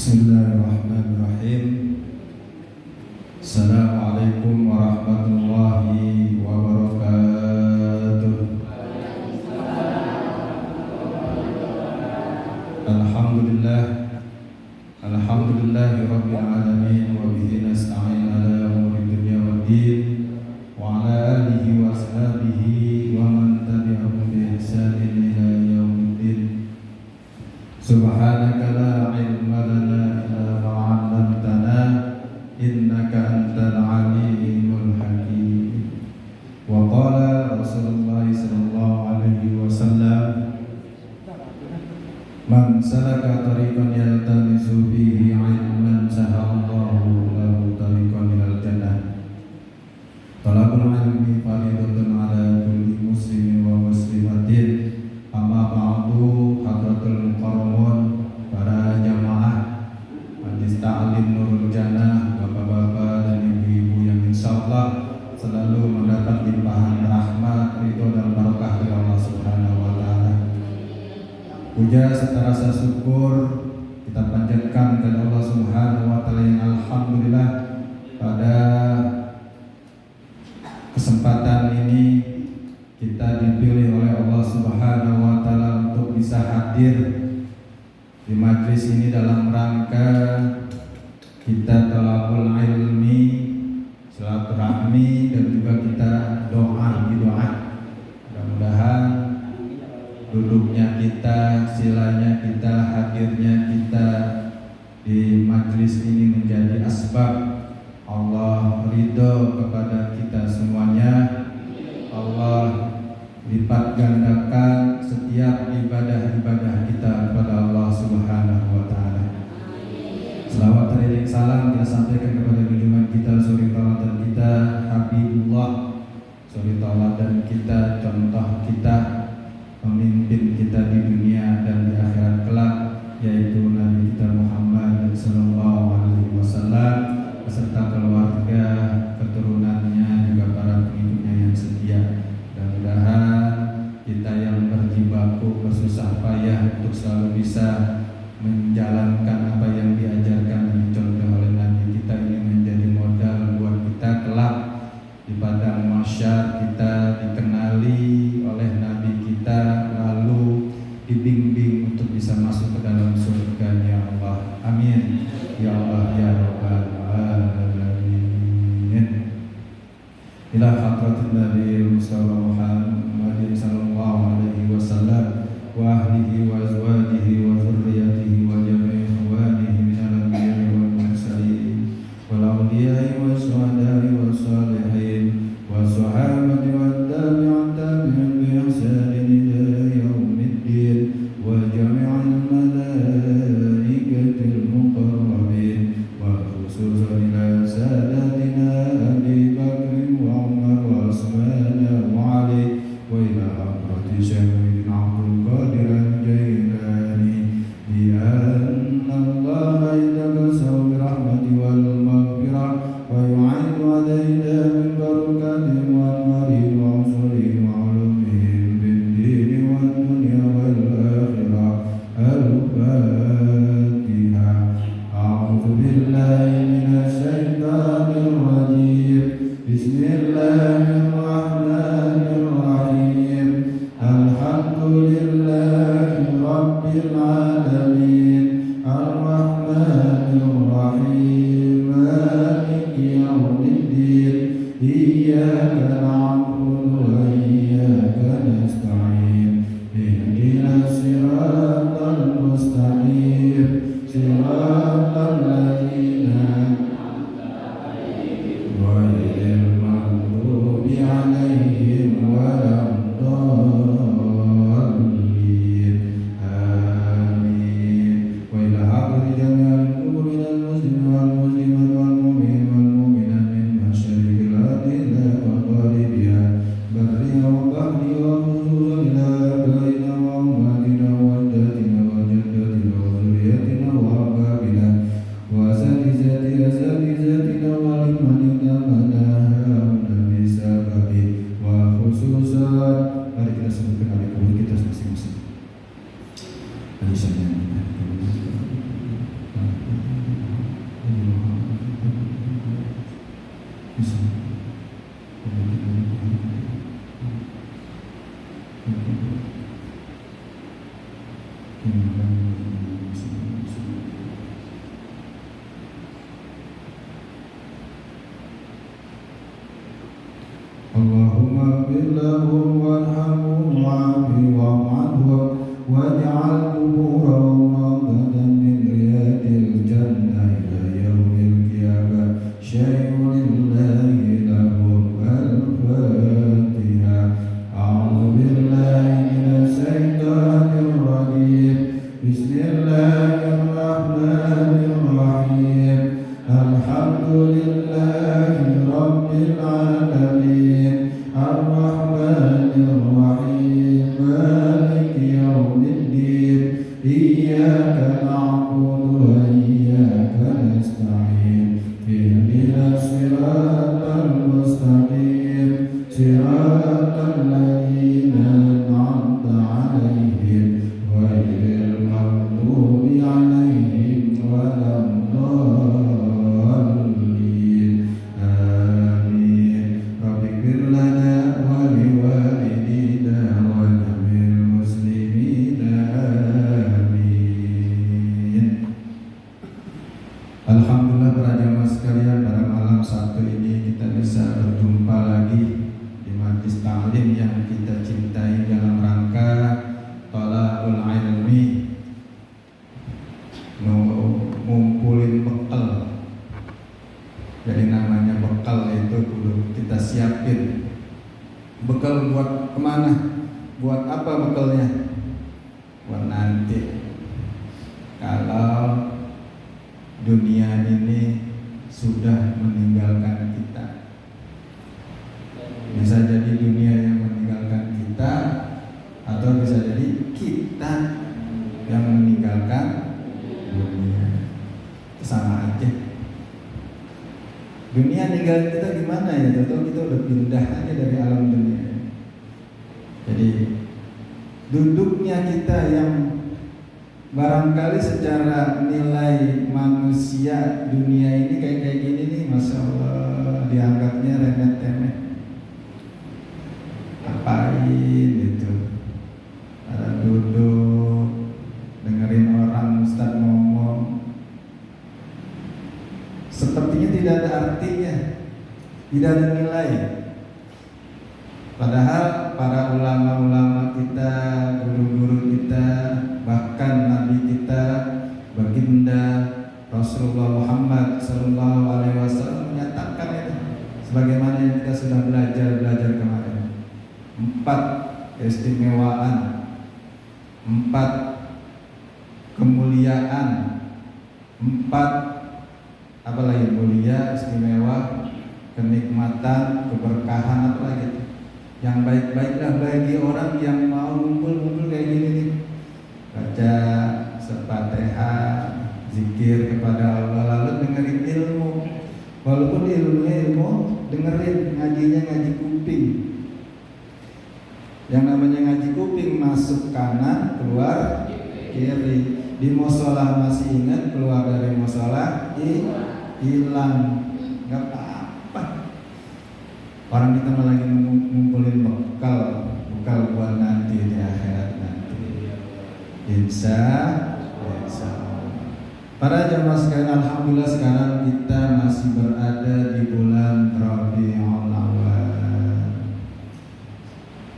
Bismillahirrahmanirrahim. Assalamualaikum warahmatullahi wabarakatuh. Alhamdulillah, alhamdulillahi rabbil alamin, wa bihi nasta'in ala umuri dunya waddin, wa ala alihi wa ashabihi wa man tabi'ahum bi ihsanin ila yaumiddin. Subhanaka la ilma lana illa ma 'allamtana innaka antal alimul hakim. Wa qala Rasulullah sallallahu alaihi wasallam, man salaka tariqan yaltamisu fihi 'ilman sahalallahu lahu tariqan ilal jannah. Talabul ilmi fardhatun 'ala kulli muslimin wa muslimatin. Amma ba'du, hadratul mukarramun, para jamaah Majlis Ta'lim Nurul Jannah, bapak-bapak dan ibu-ibu yang insyaallah selalu mendapat limpahan rahmat, ridho dan barokah dari Allah Subhanahu wa taala. Puja serta rasa syukur kita panjatkan kepada Allah Subhanahu wa taala yang alhamdulillah pada kesempatan ini kita dipilih oleh Allah Subhanahu wa taala untuk bisa hadir di majlis ini dalam rangka kita talabul ilmi, silaturahmi, dan juga kita doa. Mudah-mudahan duduknya kita, silanya kita, hadirnya kita di majlis ini menjadi asbab Allah ridho kepada kita semuanya. Allah lipat gandakan setiap ibadah-ibadah kita kepada Allah Subhanahu wa taala. Selawat dan salam kita sampaikan kepada junjungan kita, suri tauladan kita, Habibullah, suri tauladan kita, contoh kita, pemimpin kita di dunia dan di akhirat kelak, yaitu Nabi kita Muhammad sallallahu alaihi wasallam beserta keluarga, keturunannya, juga para pengikutnya yang setia. Mudah-mudahan kita yang berjibaku bersusah payah untuk selalu bisa menjalankan apa yang diajarkan dan dicontoh oleh Nabi kita ini menjadi modal buat kita kelak di padang mahsyar, kita dikenali oleh Nabi kita, lalu dibimbing untuk bisa masuk ke dalam surga-Nya Allah. Amin ya Allah ya Rabbal alamin. Ila hadratin Nabi Mustafa Muhammadin sallallahu alaihi wasallam wa ahlihi wa azwajihi wa dzurriyyatihi wa jami'i ikhwanihi minal anbiya'i wal mursalin wal awliya'i was syuhada'i was shalihin was sahabati wat tabi'in tabi'in bi ihsanin ila yaumiddin wa jami'il malaikatil muqarrabin wa khususan ila sadatina Abi Bakr wa Umar wa Utsman wa Ali wa ila hadrati Syekh Abdul Qadir Al-Jailani bi anna Allah yataqassamu bi rahmati wal maghfirah wa yu'idu alaina min barakatihi wa anwarihi wa usurihi wa ulumihim bid dini wad dunya wal akhirah. Al-Fatihah. A'udzu billahi minasy syaithanir rajim. Bismillahirrahmanirrahim. Alhamdulillahi rabbil alamin. Ar-Rahmanir Rahim. Maliki yaumiddin. Iyyaka na'budu wa iyyaka nasta'in. Ihdinas siratal mustaqim. Siratal ladzina ghairil maghdubi 'alaihim waladdallin. Amin. Wa ila hadrati jami'il mu'minin wal muslimin wal mu'minin wal mu'minat min masyariqil ardi ila magharibiha barriha wa bahriha wa khususan ila abaina wa ummatina wa jaddatina wa jaddatina wa zurriyatina wa ababina wa asatizatina wa liman itamana nabi sababi wa khususan. Mari kita sebutkan oleh kubur kita masing-masing. Alisannya Allahumma billahu warhamhu wa'afi wa'anhu waj'al kuburahum rawdatan min riyadil jannah ila yaumil qiyamah syai'un lillahi lahum al-Fatihah. A'udzu billahi minasy syaithanir rajim. Bismillahirrahmanirrahim. Alhamdulillahi rabbil alamin. Ar-Rahmanir Rahim. Maliki yaumiddin. Iyyaka na'budu wa iyyaka nasta'in. Ihdinas siratal mustaqim. Siratal ladzina an'amta 'alaihim ghairil maghdubi 'alaihim waladdallin. Amin. Rabbighfir lana wa liwalidina wa jamil muslimina. Amin. Alhamdulillah para jamaah sekalian, pada malam Sabtu ini kita bisa berjumpa lagi di majlis ta'lim yang kita cintai dalam rangka thalabul ilmi, ngumpulin bekal. Jadi namanya bekal itu kudu kita siapin. Bekal buat kemana? Buat apa bekalnya? Buat nanti kalau dunia ini sudah meninggalkan kita. Bisa jadi dunia yang meninggalkan kita, atau bisa jadi kita yang meninggalkan dunia. Sama aja. Dunia ninggalin kita gimana ya? Tentu kita udah pindah aja dari alam dunia. Jadi duduknya kita yang barangkali secara nilai manusia dunia ini kayak gini nih, masya Allah, dianggapnya remeh temeh. Ngapain gitu? Ada duduk dengerin orang ustaz ngomong, sepertinya tidak ada artinya, tidak ada nilai. Padahal para ulama-ulama kita, guru-guru kita, bahkan Nabi kita, baginda Rasulullah Muhammad Sallallahu Alaihi Wasallam menyatakan itu, sebagaimana yang kita sudah belajar kemarin. 4 keistimewaan, 4 kemuliaan, 4 apa lagi, mulia, istimewa, kenikmatan, keberkahan, apa lagi? Yang baik-baiklah bagi orang yang mau ngumpul-ngumpul kayak gini nih. Baca Al-Fatihah, zikir kepada Allah, lalu dengerin ilmu. Walaupun ilmunya ilmu, dengerin, ngajinya ngaji kuping. Yang namanya ngaji kuping, masuk kanan, keluar kiri. Di musola masih ingat, keluar dari musola hilang. Gak apa-apa. Orang kita malah lagi ngumpulin bekal buat nanti di akhirat nanti. Insya Allah. Para jamaah sekalian, alhamdulillah sekarang kita masih berada di bulan Rabiul Awwal.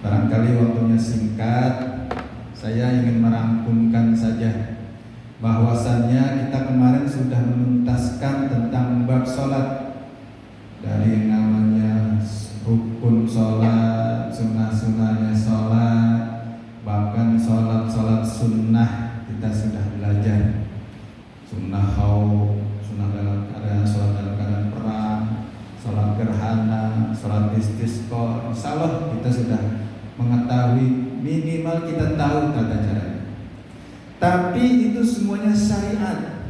Barangkali waktunya singkat, saya ingin merangkumkan saja bahwasannya kita kemarin sudah menuntaskan tentang bab sholat, dari yang namanya rukun sholat, sunnah-sunnahnya sholat, bahkan sholat sunnah kita sudah belajar. Sunnah khauf, sunnah dalam keadaan sholat dalam keadaan perang, sholat gerhana, sholat istisqa. Insyaallah kita sudah mengetahui, minimal kita tahu tata caranya. Tapi itu semuanya syariat.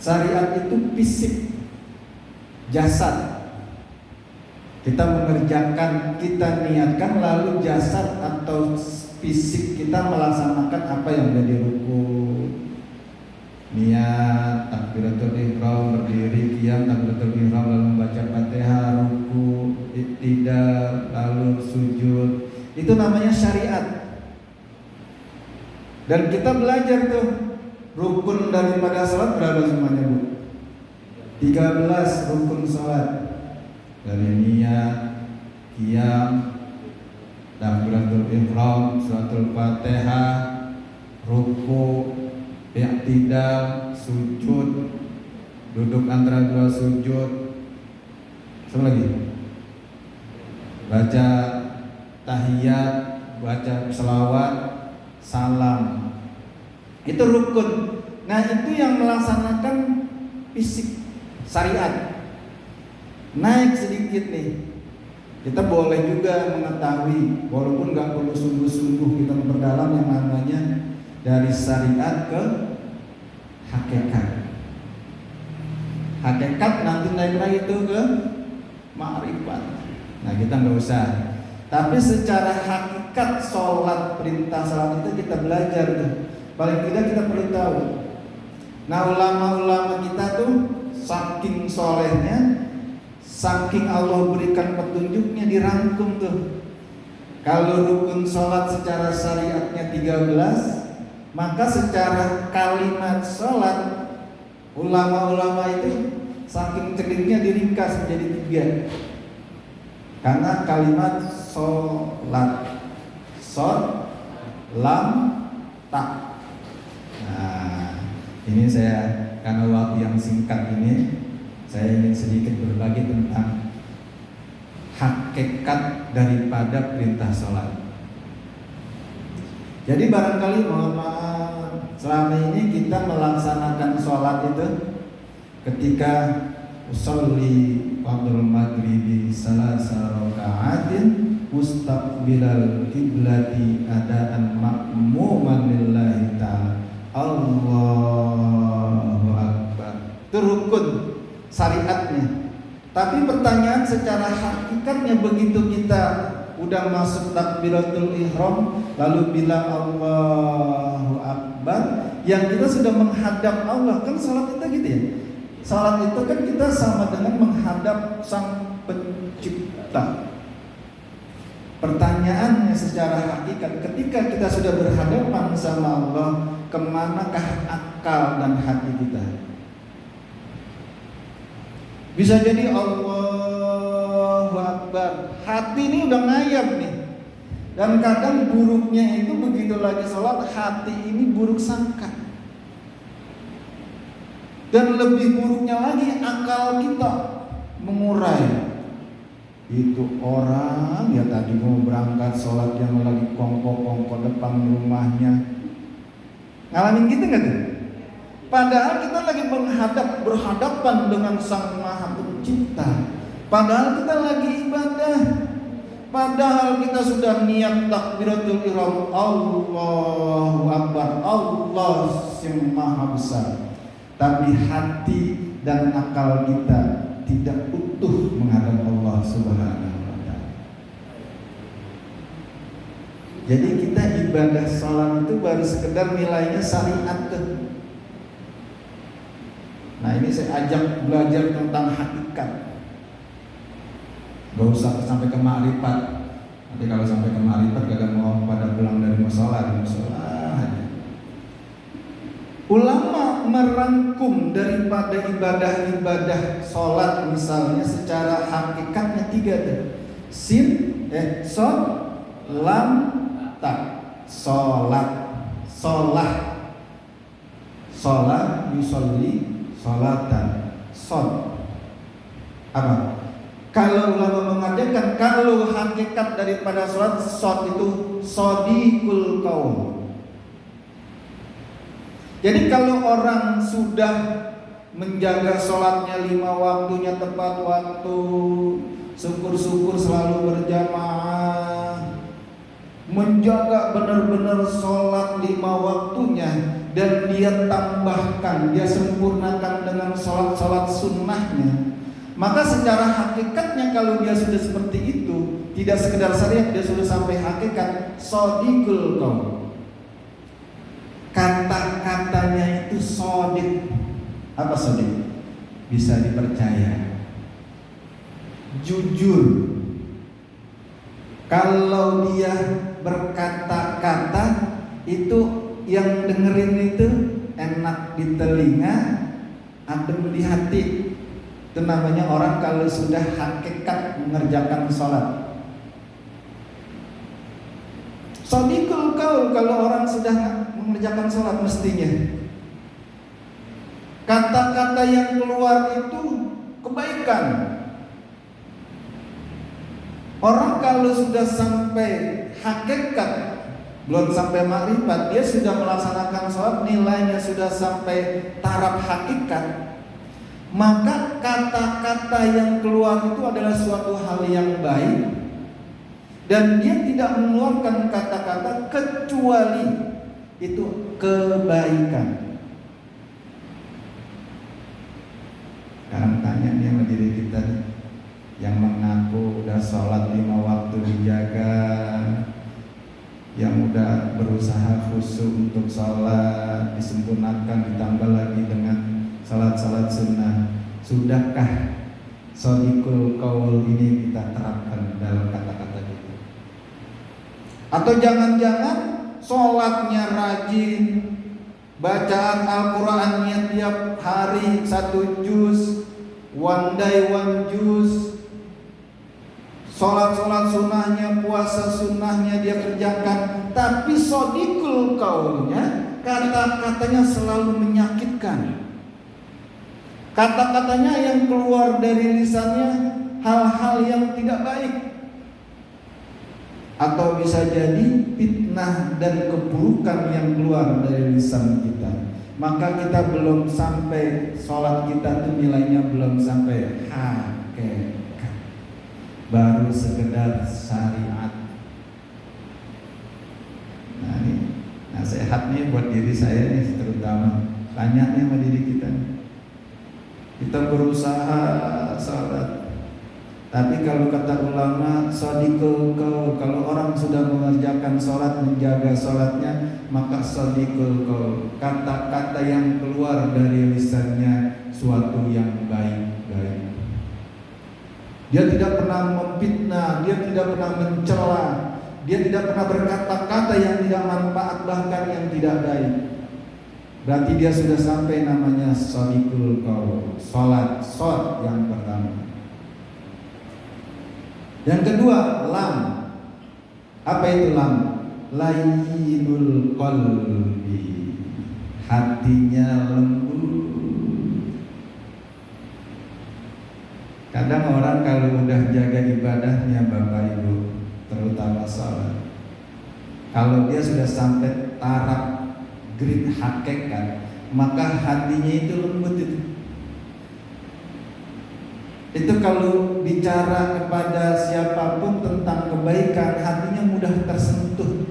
Syariat itu fisik, jasad. Kita mengerjakan, kita niatkan, lalu jasad atau fisik kita melaksanakan apa yang menjadi rukun. niat takbiratul ihram, berdiri, qiyam takbiratul ihram, lalu membaca Fatihah, ruku, iktidal, lalu sujud. Itu namanya syariat. Dan kita belajar tuh rukun daripada salat berapa semuanya, Bu? 13 rukun salat. Dari niat, qiyam, takbiratul ihram, suratul Fatihah, ruku, i'tidal, sujud, duduk antara dua sujud. Sama lagi. Baca tahiyat, baca selawat, salam. Itu rukun. Nah, itu yang melaksanakan fisik syariat. Naik sedikit nih, kita boleh juga mengetahui, walaupun nggak perlu sungguh-sungguh kita memperdalam yang namanya dari syariat ke hakikat. Hakikat nanti naik lagi itu ke ma'rifat. Nah, kita nggak usah. Tapi secara hakikat sholat, perintah sholat itu kita belajar tuh. Paling tidak kita perlu tahu. Nah, ulama-ulama kita tuh saking solehnya, saking Allah berikan petunjuknya, dirangkum tuh. Kalau rukun sholat secara syariatnya 13, maka secara kalimat sholat ulama-ulama itu saking cerdiknya diringkas menjadi 3. Karena kalimat sholat, shod, lam, tak. Nah, ini saya karena waktu yang singkat ini, saya ingin sedikit berbagi tentang hakikat daripada perintah sholat. Jadi barangkali mohon maaf, selama ini kita melaksanakan sholat itu ketika usolli fardul maghribi salasa raka'atin mustaqbilal kiblati adaan ma'muman lillahi ta'ala, Allahu Akbar. Itu rukun syariatnya. Tapi pertanyaan secara hakikatnya, begitu kita udah masuk takbiratul ihram lalu bilang Allahu Akbar, yang kita sudah menghadap Allah. Kan salat kita gitu ya. Salat itu kan kita sama dengan menghadap Sang Pencipta. Pertanyaannya secara hakikat, ketika kita sudah berhadapan sama Allah, kemanakah akal dan hati kita? Bisa jadi Allahu Akbar, hati ini udah ngayap nih. Dan kadang buruknya itu begitu lagi sholat, hati ini buruk sangka. Dan lebih buruknya lagi, akal kita mengurai. Itu orang ya tadi mau berangkat sholat yang lagi kongko-kongko depan rumahnya, ngalamin gitu nggak tuh? Padahal kita lagi berhadapan dengan Sang Maha Pencipta. Padahal kita lagi ibadah. Padahal kita sudah niat takbiratul ihram, Allahu Akbar, Allah yang Maha Besar. Tapi hati dan akal kita tidak utuh menghadap Allah Subhanahu wa Ta'ala. Jadi kita ibadah salat itu baru sekedar nilainya syariat tuh. Nah, ini saya ajak belajar tentang hakikat. Gak usah sampai ke ma'rifat. Nanti kalau sampai ke ma'rifat gak mau pada pulang dari musola aja. Ulama merangkum daripada ibadah-ibadah sholat misalnya secara hakikatnya 3 tuh. Sin, sod, lam, tak. Sholat, sholat, yusolli, sholatan, sod. Apa? Kalau ulama mengatakan kalau hakikat daripada sholat, sod itu sodikul qaul. Jadi kalau orang sudah menjaga sholatnya 5 waktunya tepat waktu, syukur-syukur selalu berjamaah, menjaga benar-benar sholat 5 waktunya, dan dia tambahkan, dia sempurnakan dengan sholat-sholat sunnahnya, maka secara hakikatnya kalau dia sudah seperti itu, tidak sekedar syariat, dia sudah sampai hakikat shadiqul qaul. Kata-katanya itu itu shadiq. Apa shadiq? Bisa dipercaya, jujur. Kalau dia berkata-kata itu yang dengerin itu enak di telinga, adem di hati. Itu namanya orang kalau sudah hakikat mengerjakan sholat. Shadiqul qaul kalau orang sudah mengerjakan sholat mestinya. Kata-kata yang keluar itu kebaikan. Orang kalau sudah sampai hakikat, belum sampai makrifat, dia sudah melaksanakan sholat, nilainya sudah sampai taraf hakikat, maka kata-kata yang keluar itu adalah suatu hal yang baik, dan dia tidak mengeluarkan kata-kata kecuali itu kebaikan. Sekarang tanya nih sama diri kita yang mengaku udah sholat 5 waktu dijaga, yang udah berusaha khusyuk untuk sholat, disempurnakan, ditambah lagi dengan salat-salat sunnah. Sudahkah shadiqul qaul ini kita terapkan dalam kata-kata kita? Atau jangan-jangan sholatnya rajin, bacaan Al-Qurannya tiap hari 1 juz, one day one juz, sholat-sholat sunnahnya, puasa sunnahnya dia kerjakan, tapi shadiqul qaulnya, kata-katanya selalu menyakitkan. Kata-katanya yang keluar dari lisannya hal-hal yang tidak baik, atau bisa jadi fitnah dan keburukan yang keluar dari lisan kita. Maka kita belum sampai, sholat kita itu nilainya belum sampai hakikat, baru sekedar syariat. Nah ini nasihat nih buat diri saya nih terutama. Tanya nih sama diri kita. Kita berusaha sholat, tapi kalau kata ulama shadiqul qaul, kalau orang sudah mengerjakan sholat, menjaga sholatnya, maka shadiqul qaul, kata-kata yang keluar dari lisannya suatu yang baik-baik. Dia tidak pernah memfitnah, dia tidak pernah mencela, dia tidak pernah berkata-kata yang tidak manfaat, bahkan yang tidak baik. Berarti dia sudah sampai namanya shadiqul qaul, sholat yang pertama. Yang kedua, lam. Apa itu lam? Layyinul qalbi, hatinya lembut. Kadang orang kalau udah jaga ibadahnya Bapak Ibu, terutama salat, kalau dia sudah sampai taraf grade hakikat, maka hatinya itu lembut itu. Itu kalau bicara kepada siapapun tentang kebaikan, hatinya mudah tersentuh.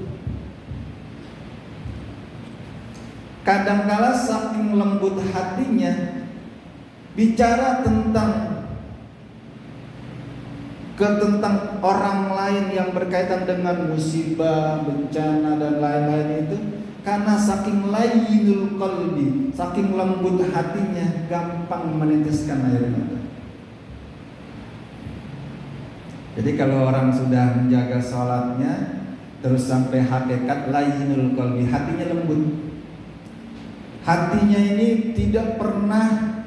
Kadangkala saking lembut hatinya, bicara tentang orang lain yang berkaitan dengan musibah, bencana dan lain-lain itu, karena saking layyinul qalbi, saking lembut hatinya, gampang meneteskan air mata. Jadi kalau orang sudah menjaga sholatnya terus sampai hakikat layyinul qalbi, hatinya lembut. Hatinya ini tidak pernah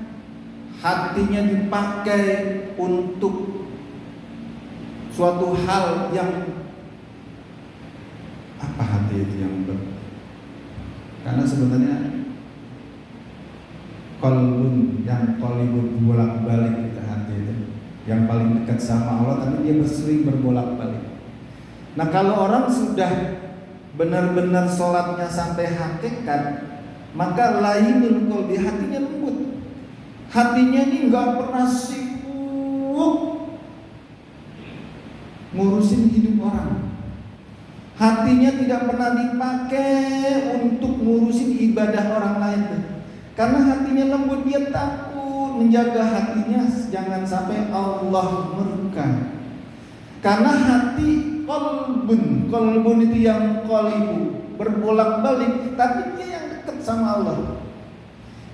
hatinya dipakai untuk suatu hal yang apa hati itu yang karena sebenarnya qalbun yang qalibun bolak-balik kita hati itu yang paling dekat sama Allah, tapi dia sering berbolak-balik. Nah kalau orang sudah benar-benar sholatnya sampai hakikat, maka layyinul qalbi, hatinya lembut. Hatinya ini nggak pernah sibuk ngurusin hidup orang. Hatinya tidak pernah dipakai untuk ngurusin ibadah orang lain, karena hatinya lembut. Dia takut menjaga hatinya jangan sampai Allah murka. Karena hati kolbun itu yang qalibu, berbolak-balik, tapi dia yang dekat sama Allah.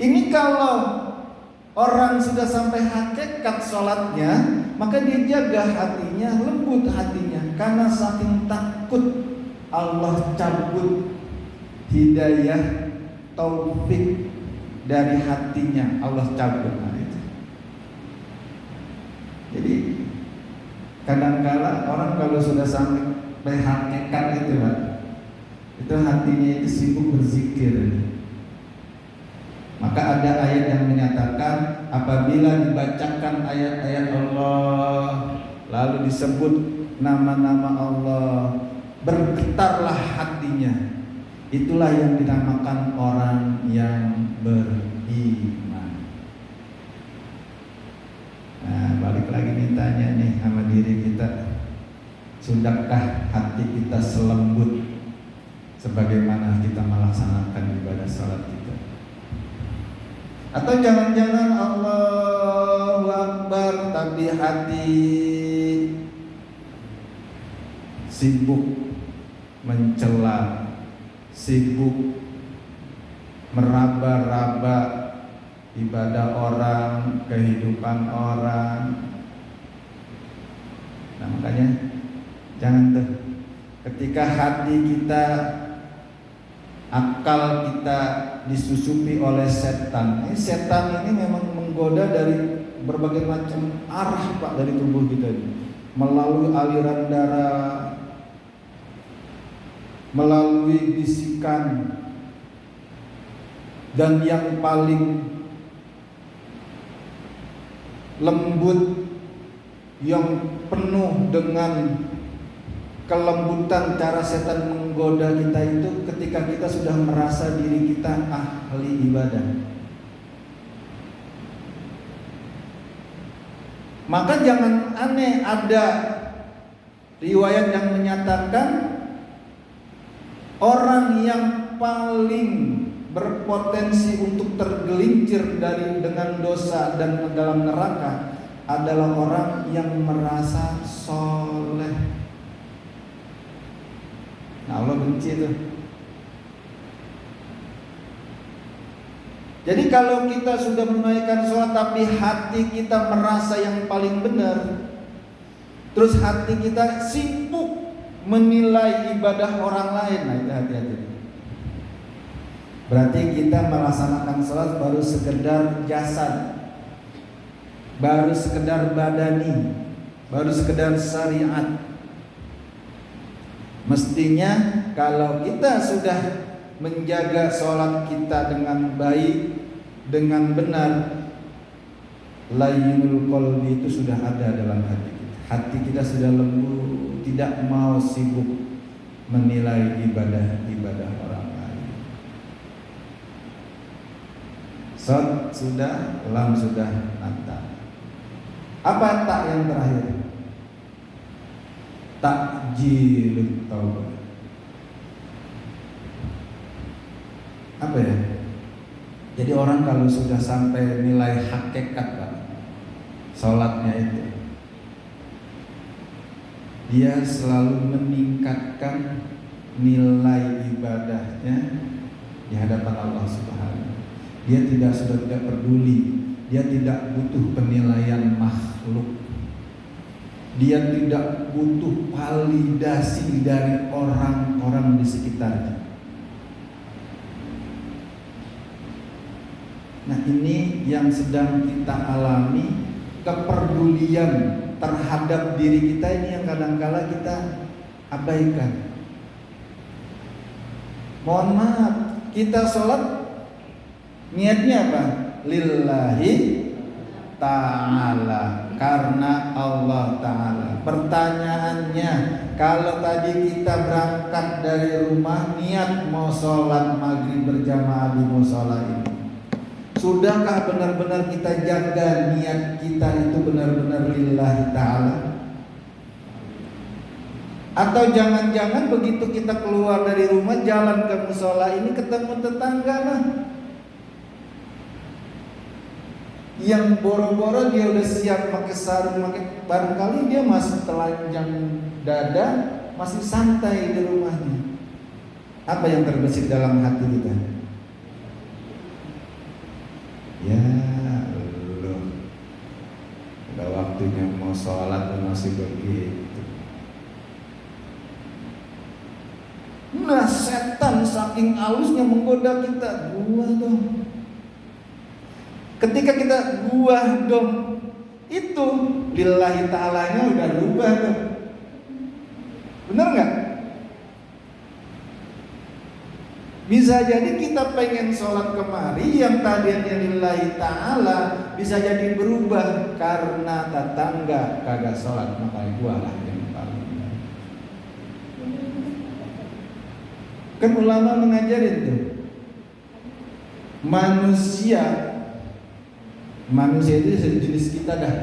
Ini kalau orang sudah sampai hakikat sholatnya, maka dia jaga hatinya, lembut hatinya, karena saking takut Allah cabut hidayah taufik dari hatinya, Allah cabut. Nah, itu. Jadi kadang-kala orang kalau sudah sampai hakikat itu Pak, itu hatinya itu sibuk berzikir. Maka ada ayat yang menyatakan apabila dibacakan ayat-ayat Allah, lalu disebut nama-nama Allah, bergetarlah hatinya. Itulah yang dinamakan orang yang beriman. Nah, balik lagi nih tanya nih sama diri kita, sudahkah hati kita selembut sebagaimana kita melaksanakan ibadah salat kita? Atau jangan-jangan Allahu Akbar tapi hati sibuk mencela, sibuk meraba-raba ibadah orang, kehidupan orang. Nah, makanya jangan tuh ketika hati kita, akal kita disusupi oleh setan. Ini setan ini memang menggoda dari berbagai macam arah Pak dari tubuh kita ini. Melalui aliran darah, melalui bisikan, dan yang paling lembut, yang penuh dengan kelembutan cara setan menggoda kita itu ketika kita sudah merasa diri kita ahli ibadah. Maka jangan aneh, ada riwayat yang menyatakan orang yang paling berpotensi untuk tergelincir dengan dosa dan dalam neraka adalah orang yang merasa soleh. Nah, Allah benci itu. Jadi kalau kita sudah menunaikan sholat tapi hati kita merasa yang paling benar, terus hati kita sibuk menilai ibadah orang lain, nah itu hati-hati. Berarti kita melaksanakan sholat baru sekedar jasad, baru sekedar badani, baru sekedar syariat. Mestinya kalau kita sudah menjaga sholat kita dengan baik, dengan benar, layyinul qalbi itu sudah ada dalam hati kita. Hati kita sudah lembut, tidak mau sibuk menilai ibadah orang lain. Shad sudah, lam sudah, nata. Apa tak yang terakhir? Takjilut taubat. Apa ya? Jadi orang kalau sudah sampai nilai hakikat Pak, sholatnya itu, dia selalu meningkatkan nilai ibadahnya di hadapan Allah Subhanahu. Dia sudah tidak peduli, dia tidak butuh penilaian makhluk. Dia tidak butuh validasi dari orang-orang di sekitarnya. Nah, ini yang sedang kita alami, kepedulian terhadap diri kita ini yang kadang-kala kita abaikan. Mohon maaf, kita sholat niatnya apa? Lillahi ta'ala, karena Allah Ta'ala. Pertanyaannya, kalau tadi kita berangkat dari rumah niat mau sholat maghrib berjamaah di musola ini, sudahkah benar-benar kita jaga niat kita itu benar-benar lillahi ta'ala? Atau jangan-jangan begitu kita keluar dari rumah, jalan ke musola ini ketemu tetangga lah, yang boro-boro dia udah siap pakai sarung, barangkali dia masih telanjang dada, masih santai di rumahnya. Apa yang terbesit dalam hati kita? masih begitu. Nah, setan saking halusnya menggoda kita, gua dong. Ketika kita gua dong, itu lillahi ta'alanya udah lupa tuh. Bener nggak? Bisa jadi kita pengen sholat kemari yang tadinya lillahi ta'ala bisa jadi berubah karena tetangga kagak sholat, maka gua lah yang paling. Kan ulama mengajarin tuh, manusia itu jenis kita dah.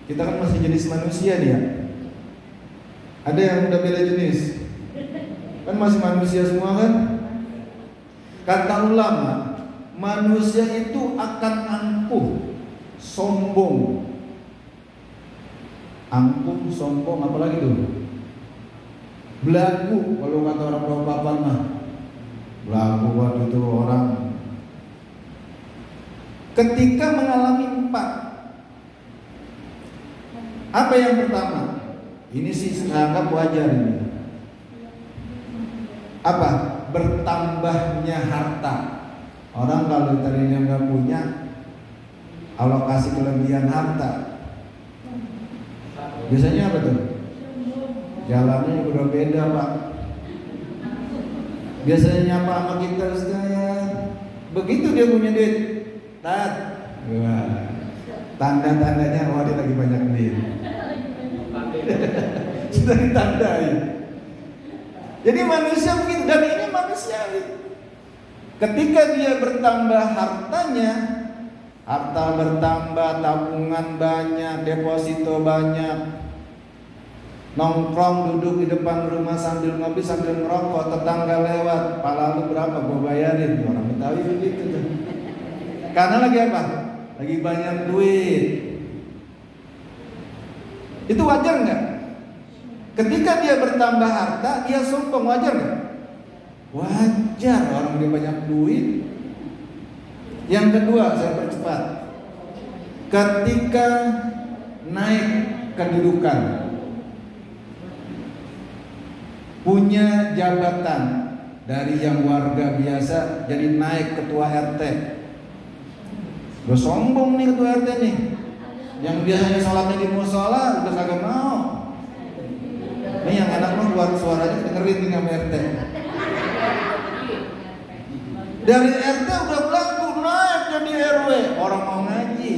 Kita kan masih jenis manusia nih ya. Ada yang udah beda jenis? Kan masih manusia semua kan? Kata ulama, manusia itu akan angkuh, sombong. Angkuh, sombong, apalagi tuh? Belagu, kalau kata orang Balikpapan mah. Belagu waktu itu orang ketika mengalami 4. Apa yang pertama? Ini sih saya anggap wajar ini. Apa? Bertambahnya harta. Orang kalau tadinya nggak punya, alokasi kelebihan harta. Biasanya apa tuh? Jalannya udah beda pak. Biasanya nyapa sama kita sekalian. Begitu dia punya duit, tanda-tandanya dia lagi banyak duit. Sudah ditandai. Jadi manusia begitu, dan ini manusiawi. Ketika dia bertambah hartanya, harta bertambah, tabungan banyak, deposito banyak, nongkrong duduk di depan rumah sambil ngopi sambil ngerokok, tetangga lewat, pala lu berapa gua bayarin. Orang Betawi begitu tuh. Karena lagi apa? Lagi banyak duit. Itu wajar nggak? Ketika dia bertambah harta, dia sombong, wajar nggak? Wajar, orang dia banyak duit. Yang kedua, saya percepat. Ketika naik kedudukan, punya jabatan dari yang warga biasa jadi naik ketua RT. Udah sombong nih ketua RT nih. Yang biasanya sholatnya di musola udah kagak mau. Ini yang enak mah keluar suaranya dengerin nih sama RT. Dari RT udah belagu naik jadi RW, orang mau ngaji.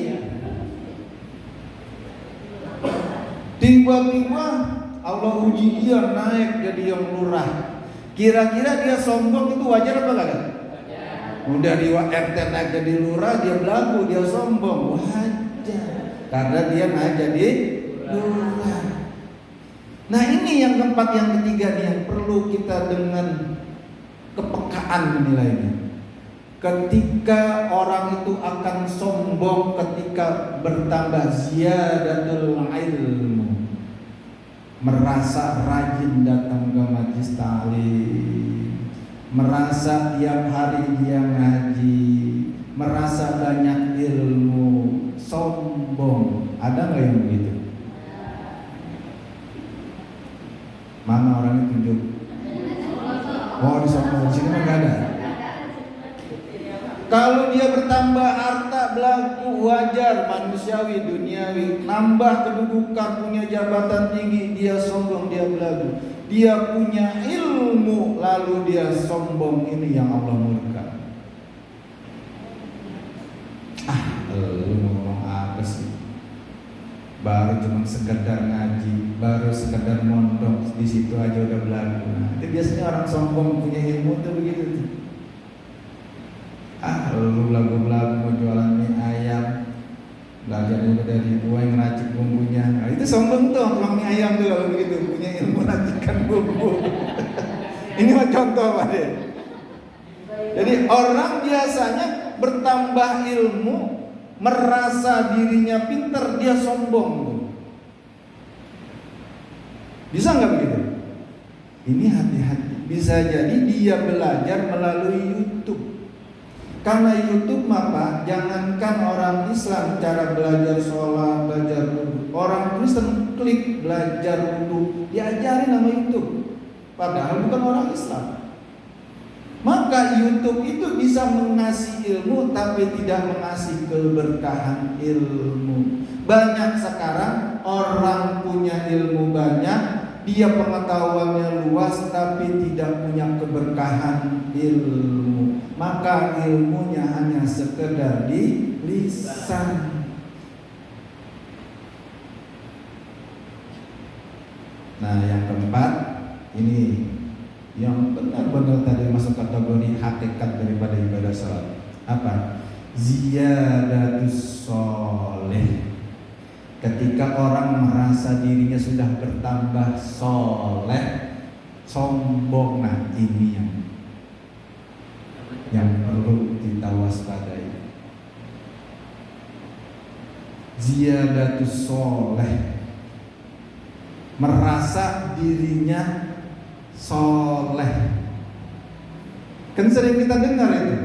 Tiba-tiba Allah uji dia naik jadi yang lurah. Kira-kira dia sombong itu wajar apa kagak? Udah di RT naik jadi lurah, dia belagu, dia sombong, wajar. Karena dia naik jadi lurah. Nah ini yang keempat, yang ketiga nih yang perlu kita dengan kepekaan menilainya. Ketika orang itu akan sombong ketika bertambah ziyadatul ilmu, merasa rajin datang ke majelis ta'lim, merasa tiap hari dia ngaji, merasa banyak ilmu, sombong. Ada nggak yang begitu? Mana orangnya tunjuk? Oh di sombong, di sini mah nggak ada. Kalau dia bertambah harta, belagu, wajar, manusiawi, duniawi. Nambah kedudukan, punya jabatan tinggi, dia sombong, dia belagu. Dia punya ilmu, lalu dia sombong. Ini yang Allah murka. Lu ngomong apa sih? Baru cuma sekedar ngaji, baru sekedar mondok, di situ aja udah belagu. Nah, itu biasanya orang sombong punya ilmu tuh begitu tuh. Lu belagu-belagu mau jualan mie ayam, belajar juga dari gua yang racik bumbunya. Nah, itu sombong tuh tukang mie ayam tuh kalau begitu, punya ilmu racikan bumbu. Ini mah contoh Pak deh. Jadi orang biasanya bertambah ilmu, merasa dirinya pintar, dia sombong tuh. Bisa nggak begitu? Ini hati-hati. Bisa jadi dia belajar melalui YouTube. Karena YouTube Pak, jangankan orang Islam cara belajar sholat, belajar wudhu, orang Kristen klik belajar wudu, diajarin sama YouTube, padahal bukan orang Islam. Maka YouTube itu bisa mengasih ilmu tapi tidak mengasih keberkahan ilmu. Banyak sekarang orang punya ilmu banyak, dia pengetahuannya luas tapi tidak punya keberkahan ilmu. Maka ilmunya hanya sekedar di lisan. Nah, yang keempat ini yang benar-benar tadi masuk kategori hakikat daripada ibadah salat. Apa? Ziyadatus sholeh. Ketika orang merasa dirinya sudah bertambah soleh, sombong. Nah, ini yang perlu kita waspadai. Ziyadatus sholeh, merasa dirinya soleh. Kan sering kita dengar itu,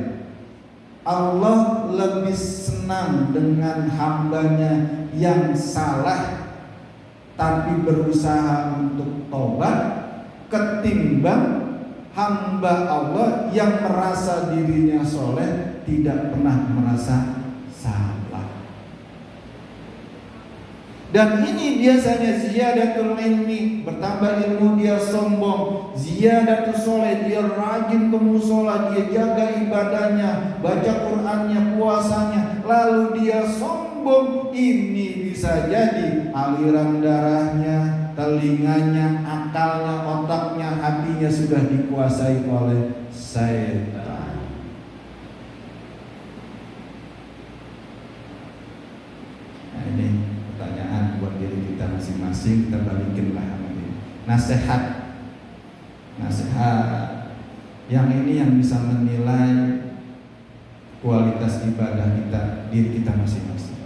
Allah lebih senang dengan hambanya yang salah tapi berusaha untuk tobat ketimbang hamba Allah yang merasa dirinya soleh tidak pernah merasa salah. Dan ini biasanya ziyadatul ilmi, bertambah ilmu dia sombong. Ziyadatul soleh, dia rajin ke musola, dia jaga ibadahnya, baca Qur'annya, puasanya, lalu dia sombong. Ini bisa jadi aliran darahnya, telinganya, akalnya, otaknya, hatinya sudah dikuasai oleh syaitan. Nah, ini pertanyaan buat diri kita masing-masing, kita balikinlah sama dia. Nasihat yang ini yang bisa menilai kualitas ibadah kita, diri kita masing-masing.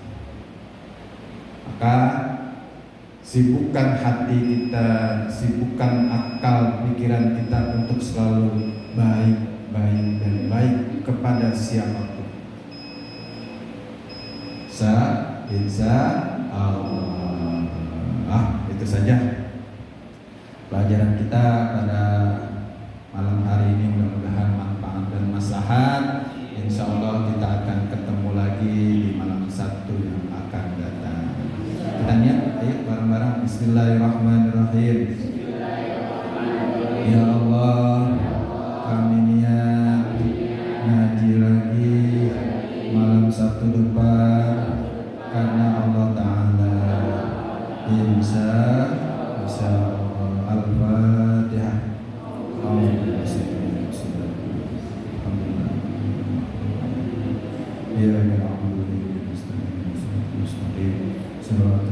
Maka sibukkan hati kita, sibukkan akal pikiran kita untuk selalu baik dan baik kepada siapapun. Insya Allah. Itu saja pelajaran kita pada malam hari ini, mudah-mudahan manfaat dan maslahat. Insya Allah kita akan ketemu lagi di malam Sabtu yang akan datang. Kita niat, ayo bareng-bareng. Bismillahirrahmanirrahim. Ya Allah, kami niat ngaji lagi malam Sabtu depan karena Allah Ta'ala. Insya Al-Fatihah. Ya Allah,